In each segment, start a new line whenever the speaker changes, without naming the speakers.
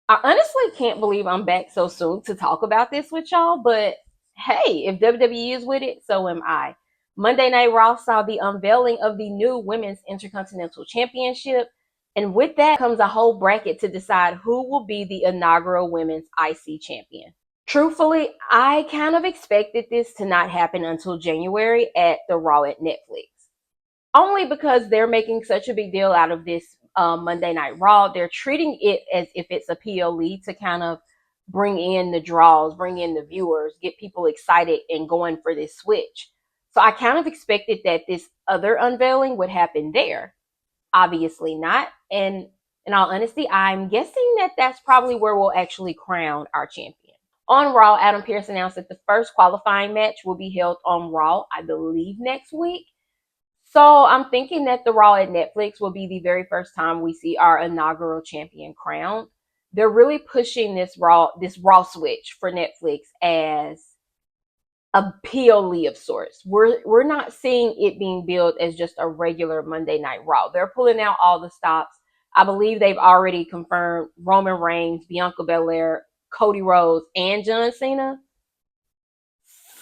I honestly can't believe I'm back so soon to talk about this with y'all, but hey, if WWE is with it, so am I. Monday Night Raw saw the unveiling of the new Women's Intercontinental Championship, and with that comes a whole bracket to decide who will be the inaugural Women's IC Champion. Truthfully, I kind of expected this to not happen until January at the Raw at Netflix. Only because they're making such a big deal out of this Monday Night Raw. They're treating it as if it's a PLE to kind of bring in the draws, bring in the viewers, get people excited and going for this switch. So I kind of expected that this other unveiling would happen there. Obviously not. And in all honesty, I'm guessing that that's probably where we'll actually crown our champion. On Raw, Adam Pearce announced that the first qualifying match will be held on Raw, I believe, next week. So I'm thinking that the Raw at Netflix will be the very first time we see our inaugural champion crowned. They're really pushing this Raw switch for Netflix as a PLE of sorts. We're not seeing it being billed as just a regular Monday Night Raw. They're pulling out all the stops. I believe they've already confirmed Roman Reigns, Bianca Belair, Cody Rhodes, and John Cena.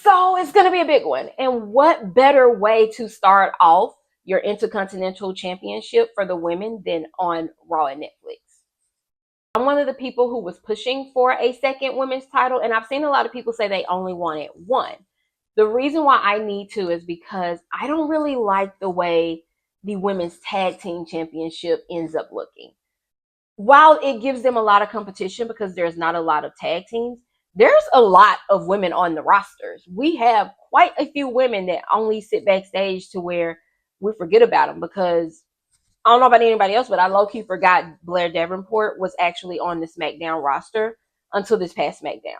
So it's going to be a big one. And what better way to start off your Intercontinental Championship for the women than on Raw and Netflix? I'm one of the people who was pushing for a second women's title, and I've seen a lot of people say they only wanted one. The reason why I need to is because I don't really like the way the women's tag team championship ends up looking. While it gives them a lot of competition because there's not a lot of tag teams, there's a lot of women on the rosters. We have quite a few women that only sit backstage to where we forget about them because I don't know about anybody else, but I low-key forgot Blair Davenport was actually on the SmackDown roster until this past SmackDown.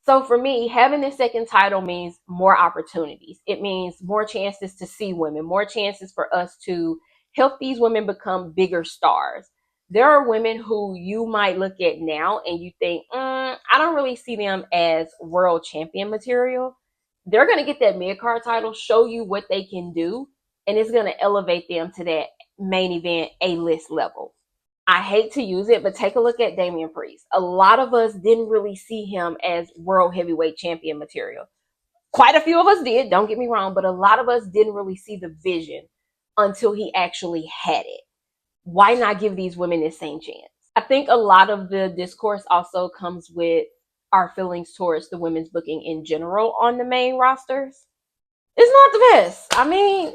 So for me, having this second title means more opportunities. It means more chances to see women, more chances for us to help these women become bigger stars. There are women who you might look at now and you think, I don't really see them as world champion material. They're going to get that mid-card title, show you what they can do, and it's going to elevate them to that main event A-list level. I hate to use it, but take a look at Damian Priest. A lot of us didn't really see him as world heavyweight champion material. Quite a few of us did, don't get me wrong, but a lot of us didn't really see the vision until he actually had it. Why not give these women the same chance? I think a lot of the discourse also comes with our feelings towards the women's booking in general on the main rosters. It's not the best. I mean,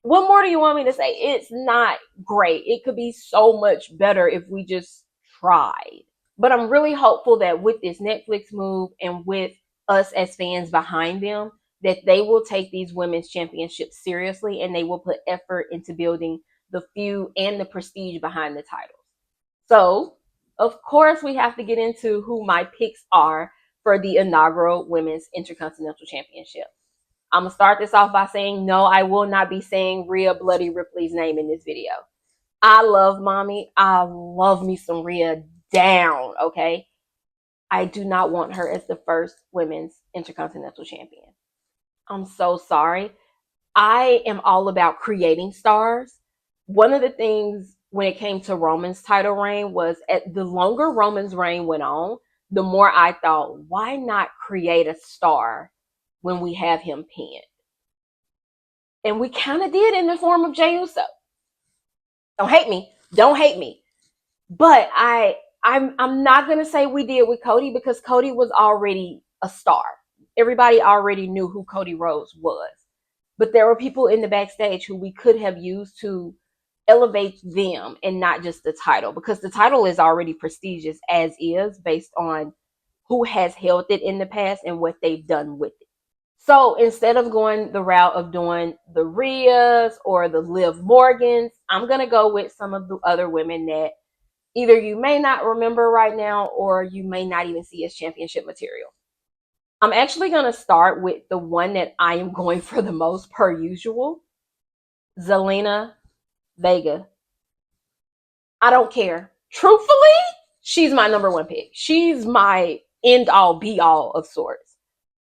what more do you want me to say? It's not great. It could be so much better if we just tried. But I'm really hopeful that with this Netflix move and with us as fans behind them, that they will take these women's championships seriously and they will put effort into building the feud and the prestige behind the titles. So, of course, we have to get into who my picks are for the inaugural Women's Intercontinental Championship. I'm going to start this off by saying, no, I will not be saying Rhea Bloody Ripley's name in this video. I love mommy. I love me some Rhea down, okay? I do not want her as the first Women's Intercontinental Champion. I'm so sorry. I am all about creating stars. One of the things when it came to Roman's title reign was the longer Roman's reign went on, the more I thought, why not create a star when we have him pinned? And we kind of did in the form of Jey Uso. Don't hate me. Don't hate me. But I'm not going to say we did with Cody because Cody was already a star. Everybody already knew who Cody Rhodes was. But there were people in the backstage who we could have used to elevate them and not just the title, because the title is already prestigious as is based on who has held it in the past and what they've done with it. So instead of going the route of doing the Rheas or the Liv Morgans, I'm going to go with some of the other women that either you may not remember right now or you may not even see as championship material. I'm actually going to start with the one that I am going for the most per usual, Zelina Vega. I don't care. Truthfully, she's my number one pick. She's my end all be all of sorts.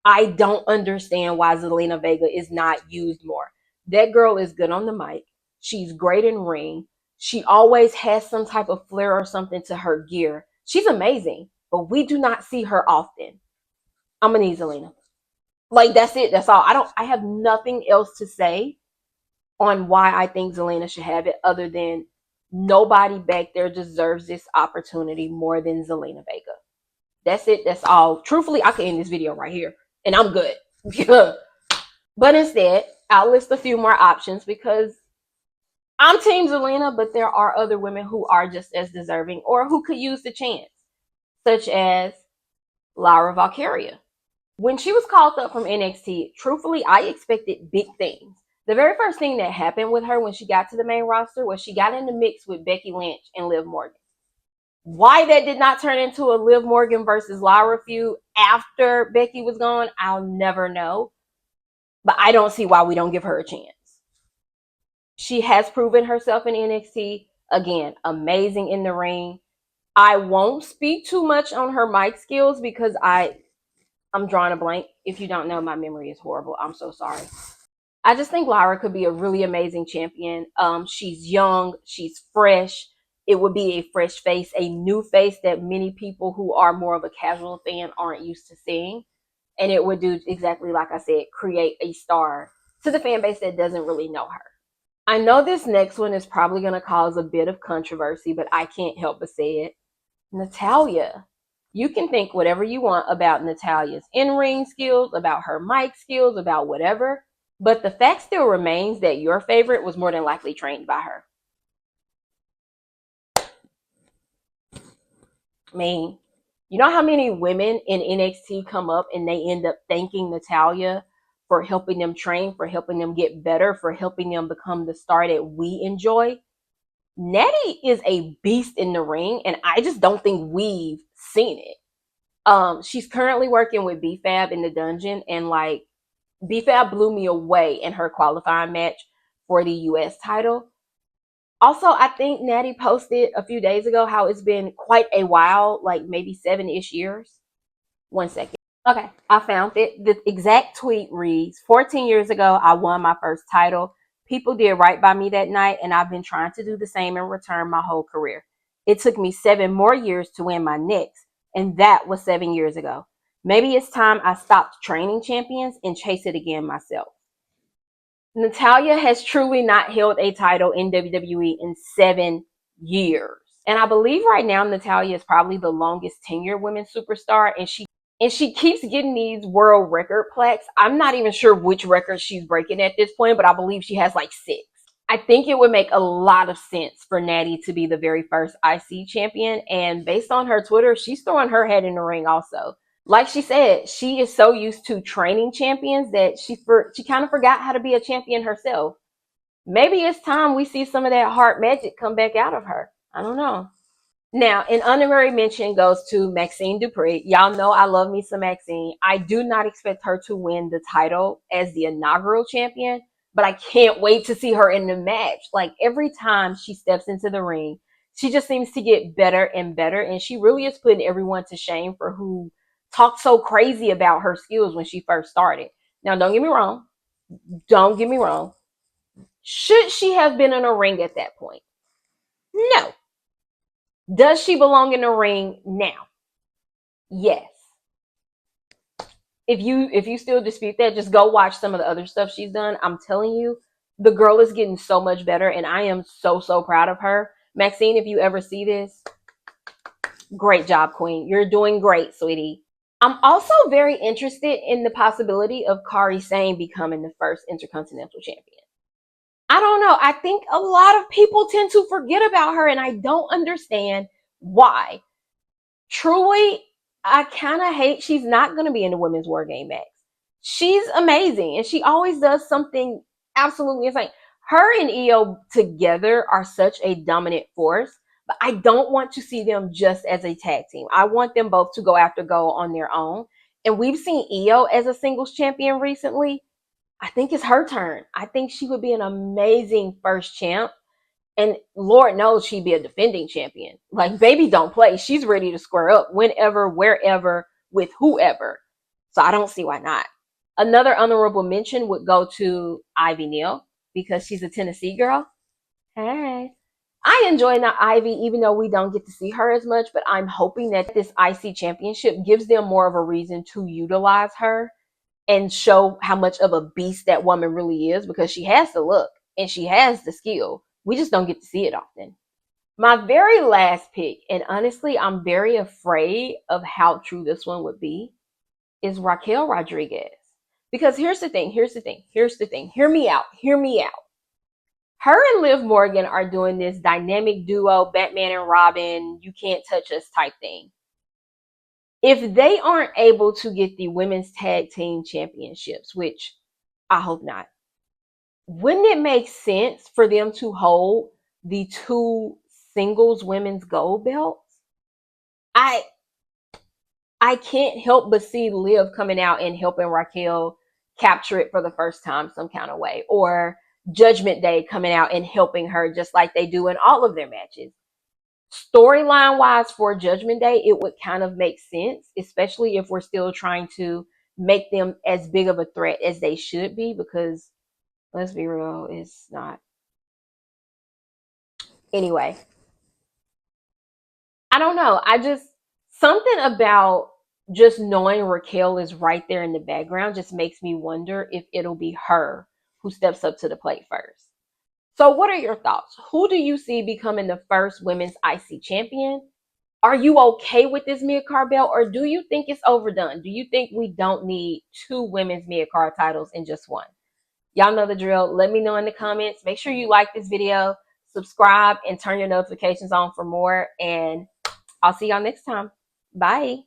I don't understand why Zelina Vega is not used more. That girl is good on the mic. She's great in ring. She always has some type of flair or something to her gear. She's amazing, but we do not see her often. I'm gonna need Zelena. Like that's it. That's all. I have nothing else to say on why I think Zelena should have it other than nobody back there deserves this opportunity more than Zelina Vega. That's it. That's all. Truthfully, I can end this video right here and I'm good. But instead, I'll list a few more options because I'm Team Zelena, but there are other women who are just as deserving or who could use the chance, such as Lara Valkyrie. When she was called up from NXT, truthfully, I expected big things. The very first thing that happened with her when she got to the main roster was she got in the mix with Becky Lynch and Liv Morgan. Why that did not turn into a Liv Morgan versus Lara feud after Becky was gone, I'll never know. But I don't see why we don't give her a chance. She has proven herself in NXT. Again, amazing in the ring. I won't speak too much on her mic skills because I'm drawing a blank. If you don't know, my memory is horrible. I'm so sorry. I just think Lara could be a really amazing champion. She's young. She's fresh. It would be a fresh face, a new face that many people who are more of a casual fan aren't used to seeing. And it would do exactly like I said, create a star to the fan base that doesn't really know her. I know this next one is probably going to cause a bit of controversy, but I can't help but say it. Natalya. You can think whatever you want about Natalya's in-ring skills, about her mic skills, about whatever, but the fact still remains that your favorite was more than likely trained by her. I mean, you know how many women in NXT come up and they end up thanking Natalya for helping them train, for helping them get better, for helping them become the star that we enjoy? Natty is a beast in the ring, and I just don't think we've seen it. She's currently working with BFAB in the dungeon, and like BFAB blew me away in her qualifying match for the US title. Also, I think Natty posted a few days ago how it's been quite a while, like maybe 7-ish years. 1 second. Okay, I found it. The exact tweet reads, 14 years ago, I won my first title. People did right by me that night, and I've been trying to do the same in return my whole career. It took me 7 more years to win my next, and that was 7 years ago. Maybe it's time I stopped training champions and chase it again myself. Natalya has truly not held a title in WWE in 7 years. And I believe right now Natalya is probably the longest tenured women's superstar, and she keeps getting these world record plaques. I'm not even sure which record she's breaking at this point, but I believe she has like 6. I think it would make a lot of sense for Natty to be the very first IC champion. And based on her Twitter, she's throwing her head in the ring also. Like she said, she is so used to training champions that she kind of forgot how to be a champion herself. Maybe it's time we see some of that heart magic come back out of her. I don't know. Now, an honorary mention goes to Maxine Dupri. Y'all know I love me some Maxine. I do not expect her to win the title as the inaugural champion, but I can't wait to see her in the match. Like every time she steps into the ring, she just seems to get better and better, and she really is putting everyone to shame for who talked so crazy about her skills when she first started. Now, don't get me wrong. Don't get me wrong. Should she have been in a ring at that point? No. Does she belong in the ring now? Yes. If you still dispute that, just go watch some of the other stuff she's done. I'm telling you, the girl is getting so much better, and I am so proud of her. Maxine, if you ever see this, great job, queen. You're doing great, sweetie. I'm also very interested in the possibility of Kairi Sane becoming the first Intercontinental champion. I don't know. I think a lot of people tend to forget about her, and I don't understand why. Truly, I kind of hate she's not going to be in the Women's War Game match. She's amazing, and she always does something absolutely insane. Her and Io together are such a dominant force, but I don't want to see them just as a tag team. I want them both to go after goal on their own. And we've seen Io as a singles champion recently. I think it's her turn. I think she would be an amazing first champ. And Lord knows she'd be a defending champion. Like, baby don't play. She's ready to square up whenever, wherever, with whoever. So I don't see why not. Another honorable mention would go to Ivy Neal because she's a Tennessee girl. Hey. I enjoy not Ivy, even though we don't get to see her as much, but I'm hoping that this IC championship gives them more of a reason to utilize her and show how much of a beast that woman really is, because she has the look and she has the skill. We just don't get to see it often. My very last pick, and honestly, I'm very afraid of how true this one would be, is Raquel Rodriguez. Because here's the thing. Hear me out. Her and Liv Morgan are doing this dynamic duo, Batman and Robin, you can't touch us type thing. If they aren't able to get the women's tag team championships, which I hope not, wouldn't it make sense for them to hold the two singles women's gold belts? I I can't help but see Liv coming out and helping Raquel capture it for the first time some kind of way, or Judgment Day coming out and helping her just like they do in all of their matches. Storyline wise for Judgment Day, it would kind of make sense, especially if we're still trying to make them as big of a threat as they should be, because let's be real, it's not. Anyway, I don't know. Something about just knowing Raquel is right there in the background just makes me wonder if it'll be her who steps up to the plate first. So, what are your thoughts? Who do you see becoming the first women's IC champion? Are you okay with this mid card belt, or do you think it's overdone? Do you think we don't need two women's mid card titles in just one? Y'all know the drill. Let me know in the comments. Make sure you like this video, subscribe, and turn your notifications on for more. And I'll see y'all next time. Bye.